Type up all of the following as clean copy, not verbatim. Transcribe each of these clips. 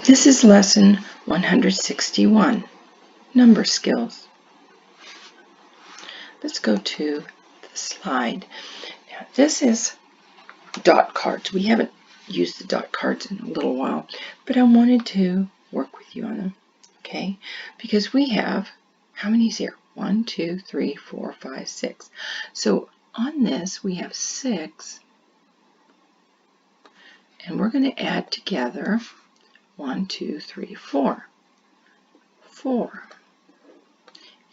This is lesson 161, number skills. Let's go to the slide. Now, this is dot cards. We haven't used the dot cards in a little while, but I wanted to work with you on them, okay? Because we have, how many is here? 1, 2, 3, 4, 5, 6. So on this, we have 6, and we're going to add together 1, 2, 3, 4. 4.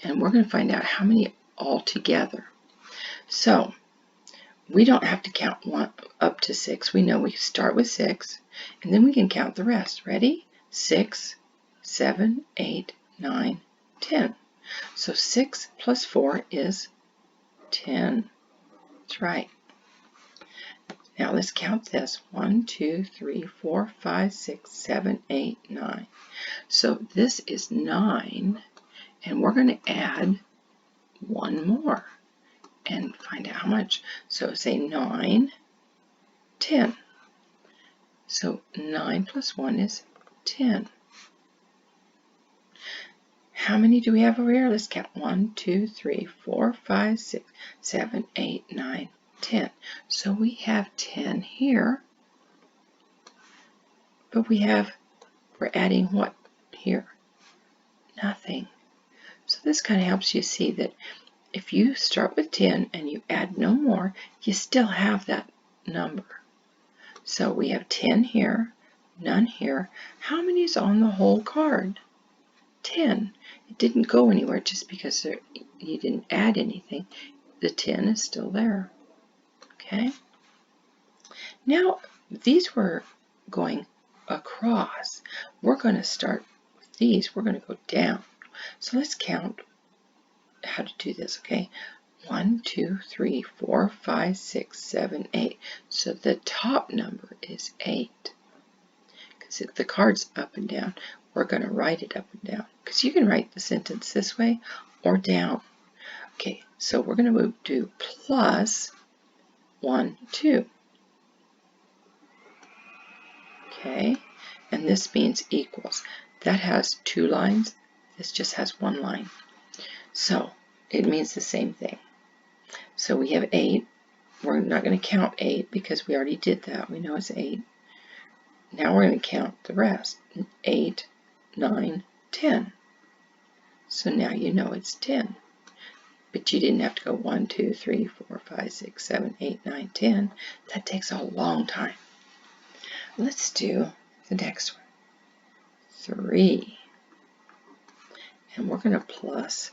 And we're going to find out how many all together. So we don't have to count one up to 6. We know we start with 6, and then we can count the rest. Ready? 6, 7, 8, 9, 10. So 6 plus 4 is 10. That's right. Now let's count this. 1, 2, 3, 4, 5, 6, 7, 8, 9. So this is 9, and we're going to add one more and find out how much. So say 9, 10. So 9 plus 1 is 10. How many do we have over here? Let's count. 1, 2, 3, 4, 5, 6, 7, 8, 9, 10. So we have 10 here. But we're adding what here? Nothing. So this kind of helps you see that if you start with 10 and you add no more, you still have that number. So we have 10 here, none here. How many is on the whole card? 10. It didn't go anywhere just because you didn't add anything. The 10 is still there. Okay? Now, these were going across. We're going to start with these. We're going to go down. So let's count how to do this, okay? 1, 2, 3, 4, 5, 6, 7, 8. So the top number is 8. Because if the card's up and down, we're going to write it up and down. Because you can write the sentence this way or down. Okay, so we're going to do plus 1, 2. Okay, and this means equals. That has 2 lines. This just has 1 line. So it means the same thing. So we have 8. We're not going to count 8 because we already did that. We know it's 8. Now we're going to count the rest. 8, 9, 10. So now you know it's 10. But you didn't have to go 1, 2, 3, 4, 5, 6, 7, 8, 9, 10. That takes a long time. Let's do the next one. 3. And we're going to plus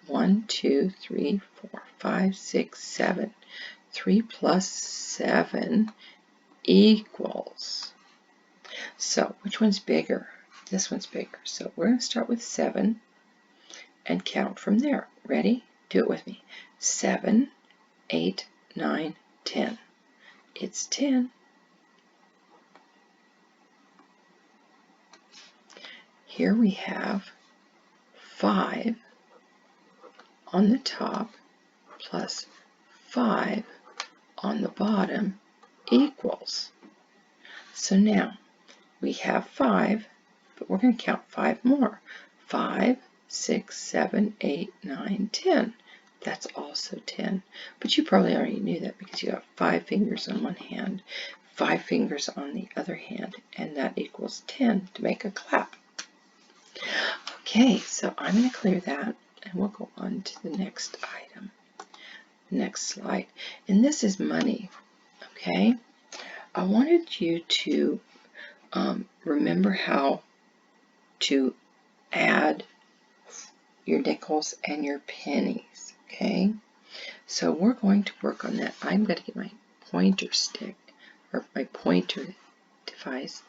1, 2, 3, 4, 5, 6, 7. 3 plus 7 equals. So which one's bigger? This one's bigger. So we're going to start with 7 and count from there. Ready? Do it with me. 7, 8, 9, 10. It's 10. Here we have 5 on the top plus 5 on the bottom equals. So now we have 5, but we're going to count 5 more. 5, 6, 7, 8, 9, 10. That's also 10. But you probably already knew that because you have 5 fingers on one hand, 5 fingers on the other hand, and that equals 10 to make a clap. Okay, so I'm going to clear that, and we'll go on to the next item. Next slide. And this is money, okay? I wanted you to remember how to add your nickels and your pennies, okay? So we're going to work on that. I'm going to get my pointer stick, or my pointer device,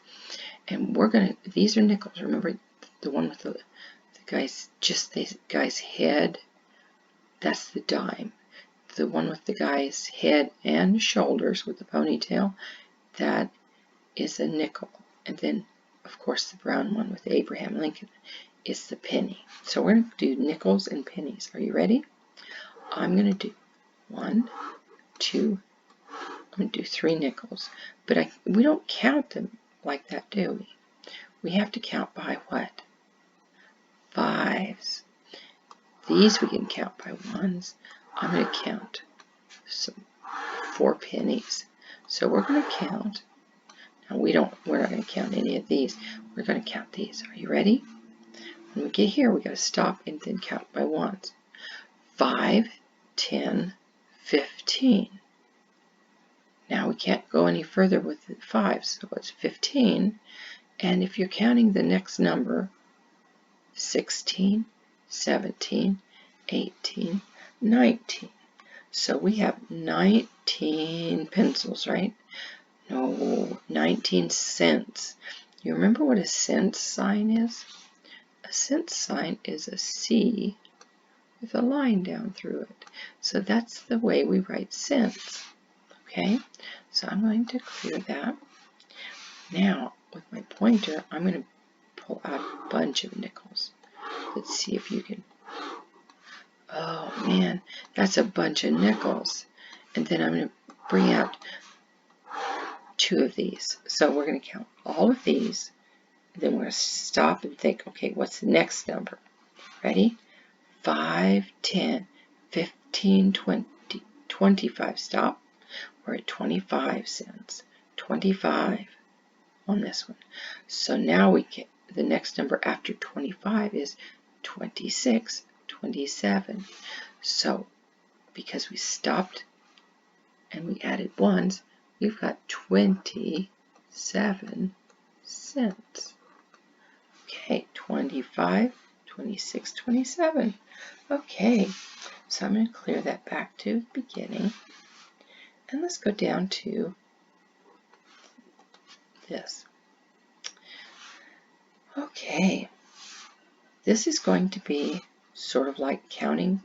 and we're going to, these are nickels. Remember the one with the guy's head? That's the dime. The one with the guy's head and shoulders with the ponytail, that is a nickel. And then, of course, the brown one with Abraham Lincoln is the penny. So we're going to do nickels and pennies. Are you ready? I'm going to do 1, 2, I'm going to do 3 nickels. But we don't count them like that, do we? we have to count by what? Fives. These we can count by ones. I'm going to count some 4 pennies. So we're going to count. Now we're not going to count any of these. We're going to count these. Are you ready? When we get here, we got to stop and then count by ones. 5, 10, 15. Now we can't go any further with the 5, so it's 15. And if you're counting the next number, 16, 17, 18, 19. So we have 19 pencils, right? No, 19 cents. You remember what a cent sign is? A cent sign is a C with a line down through it. So that's the way we write cents. Okay, so I'm going to clear that. Now, with my pointer, I'm going to pull out a bunch of nickels. Let's see if you can. Oh man, that's a bunch of nickels. And then I'm going to bring out 2 of these. So we're going to count all of these. Then we're going to stop and think, okay, what's the next number? Ready? 5, 10, 15, 20, 25. Stop. We're at 25 cents. 25 on this one. So now we get the next number after 25 is 26, 27. So because we stopped and we added ones, we've got 27 cents. Okay, 25, 26, 27. Okay, so I'm going to clear that back to the beginning. And let's go down to this. Okay, this is going to be sort of like counting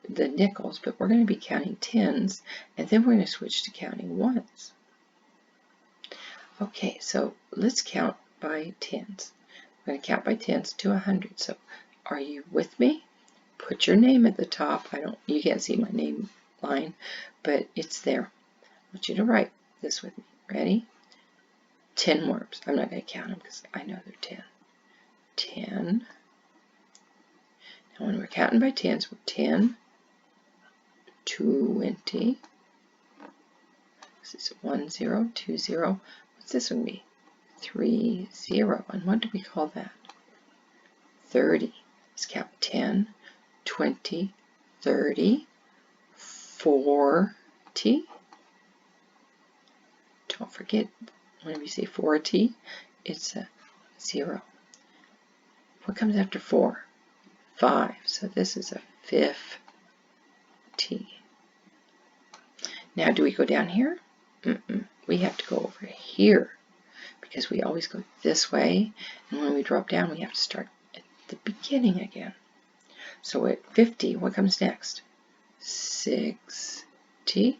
the nickels, but we're going to be counting tens, and then we're going to switch to counting ones. Okay, so let's count by tens. We're going to count by tens to 100. So are you with me? Put your name at the top. You can't see my name line, but it's there. I want you to write this with me. Ready? 10 worms. I'm not going to count them because I know they're 10. 10. Now when we're counting by tens, we're 10, 20. This is 10, 20. What's this one be? 30. And what do we call that? 30. Let's count 10, 20, 30, 40. Don't forget, when we say 40, it's a 0. What comes after 4? 5. So this is a 50. Now, do we go down here? We have to go over here because we always go this way. And when we drop down, we have to start at the beginning again. So at 50, what comes next? 60.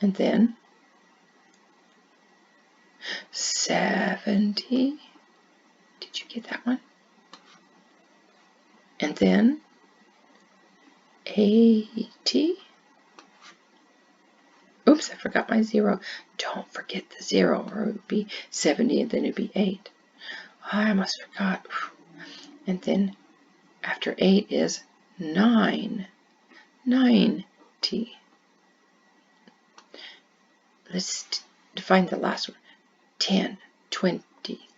And then 70. Did you get that one? And then 80. Oops, I forgot my 0. Don't forget the 0, or it would be 70 and then it would be 8. I almost forgot. And then after 8 is 9. 90. Let's define the last one. 10, 20,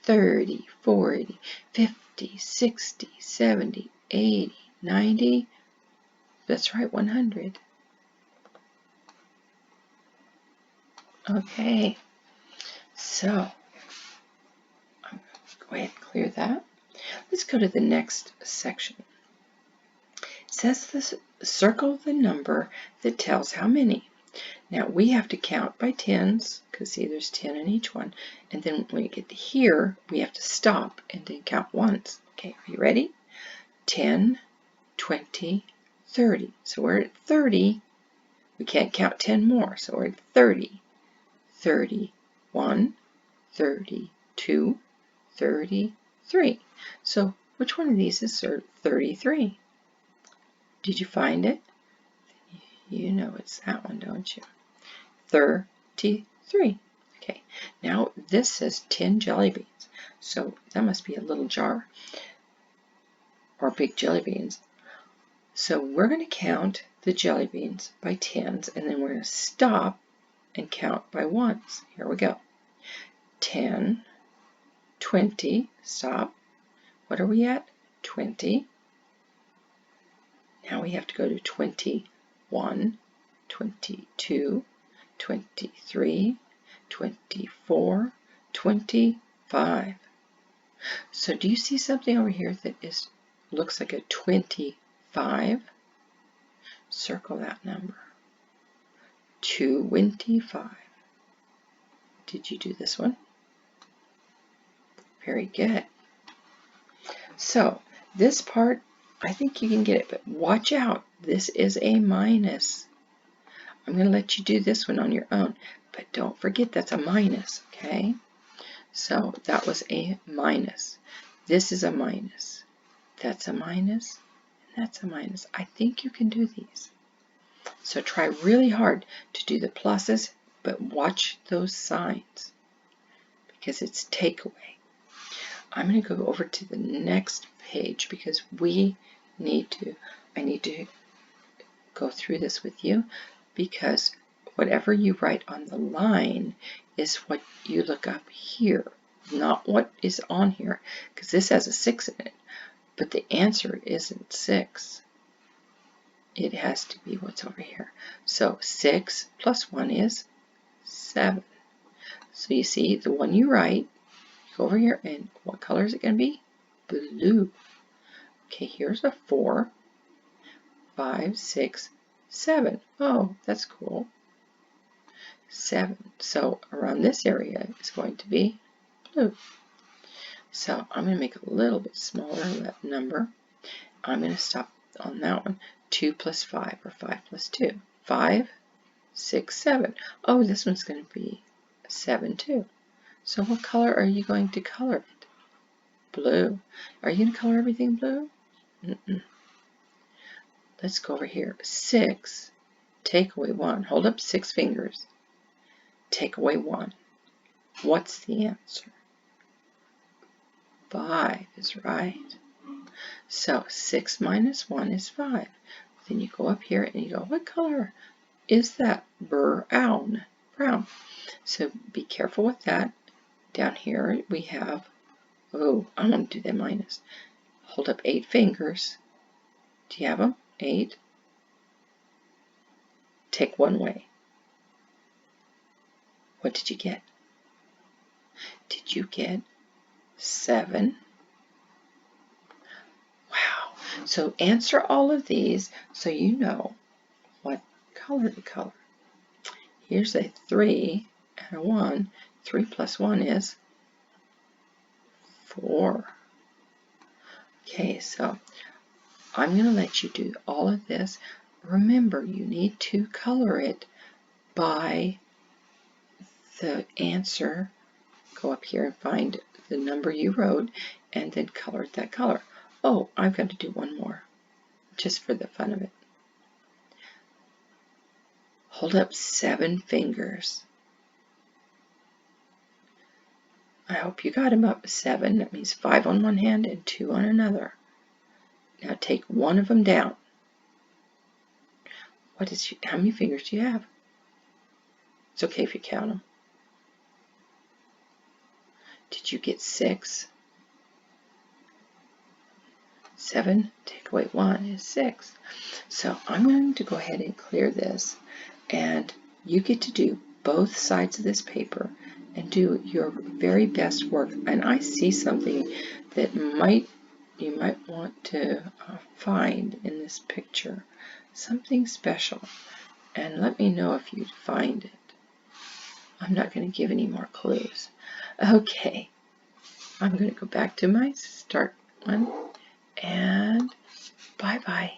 30, 40, 50, 60, 70, 80, 90. That's right, 100. Okay, so I'm going to go ahead and clear that. Let's go to the next section. It says this: circle the number that tells how many. Now we have to count by tens, because see there's 10 in each one, and then when we get to here, we have to stop and then count ones. Okay, are you ready? 10, 20, 30. So we're at 30. We can't count 10 more, so we're at 30. 31, 32, 33. So which one of these is 33? Did you find it? You know it's that one, don't you? 33. Okay, now this says 10 jelly beans. So that must be a little jar or big jelly beans. So we're going to count the jelly beans by tens, and then we're going to stop and count by ones. Here we go. 10, 20, stop. What are we at? 20. Now we have to go to 21, 22, 23, 24, 25. So do you see something over here that looks like a 25? Circle that number. 25. Did you do this one? Very good. So this part, I think you can get it, but watch out. This is a minus. I'm going to let you do this one on your own, but don't forget that's a minus, okay? So that was a minus. This is a minus. That's a minus, and that's a minus. I think you can do these. So try really hard to do the pluses, but watch those signs because it's takeaway. I'm going to go over to the next page because I need to go through this with you, because whatever you write on the line is what you look up here, not what is on here, because this has a 6 in it, but the answer isn't 6. It has to be what's over here. So 6 plus 1 is 7. So you see the one you write, go over here, and what color is it going to be? Blue. Okay, here's a 4, 5, 6, 7. Oh, that's cool. 7. So around this area is going to be blue. So I'm going to make it a little bit smaller, that number. I'm going to stop on that one. 2 plus 5, or 5 plus 2. 5, 6, 7. Oh, this one's going to be 7 too. So what color are you going to color it? Blue. Are you going to color everything blue? Let's go over here. 6, take away 1. Hold up 6 fingers. Take away 1. What's the answer? 5 is right. So 6 minus 1 is 5. Then you go up here and you go, what color is that? Brown. Brown. So be careful with that. Down here we have, oh, I want to do the minus. Hold up 8 fingers. Do you have them? 8. Take 1 away. What did you get? Did you get 7? Wow. So answer all of these so you know what color to color. Here's a 3 and a 1. 3 plus 1 is 4. Okay, so I'm going to let you do all of this. Remember, you need to color it by the answer. Go up here and find the number you wrote and then color it that color. Oh, I've got to do one more just for the fun of it. Hold up 7 fingers. I hope you got them up. 7, that means 5 on one hand and 2 on another. Now take one of them down. How many fingers do you have? It's okay if you count them. Did you get 6? 7, take away 1 is 6. So I'm going to go ahead and clear this, and you get to do both sides of this paper and do your very best work. And I see something that you might want to find in this picture, something special, and let me know if you find it. I'm not going to give any more clues. Okay, I'm going to go back to my start one, and bye-bye.